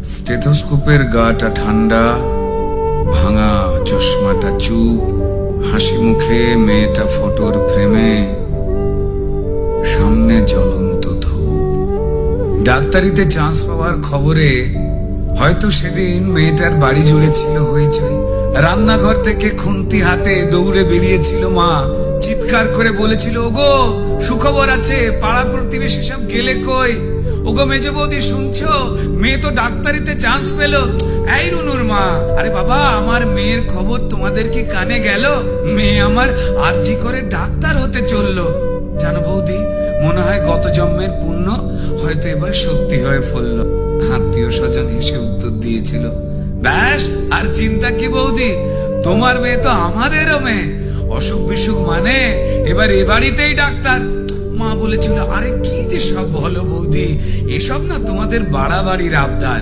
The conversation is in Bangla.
স্টেথোস্কোপের গাটা ঠান্ডা, ভাঙা চশমাটা চুপ, হাসি মুখে মেয়েটা ফটোর ফ্রেমে, সামনে জ্বলন্ত ধূপ। ডাক্তারিতে চান্স পাওয়ার খবরে হয়তো সেদিন মেয়েটার বাড়ি জুড়ে ছিল হইচই। রান্নাঘর থেকে খুন্তি হাতে দৌড়ে বেরিয়েছিল মা, চিৎকার করে বলেছিল, ওগো সুখবর আছে, পাড়া প্রতিবেশী সব গেলে কই? ওগো মেজ বৌদি শুনছো, মেয়ে তো ডাক্তারিতে চান্স পেল। এই রুনুর মা, আরে বাবা আমার মেয়ের খবর তোমাদের কি কানে গেল? মেয়ে আমার আরজি করে ডাক্তার হতে চললো। জানো বৌদি, মনে হয় গত জন্মের পুণ্য হয়তো এবার সত্যি হয়ে ফলল। আত্মীয় স্বজন হেসে উত্তর দিয়েছিল, ব্যাস আর চিন্তা কি বৌদি, তোমার মেয়ে তো আমাদেরও মেয়ে। অসুখ বিসুখ মানে এবার এ বাড়িতেই ডাক্তার। মা বলেছিল, আরে কি যে সব বলো বৌদি, এসব না তোমাদের বাড়াবাড়ির আবদার।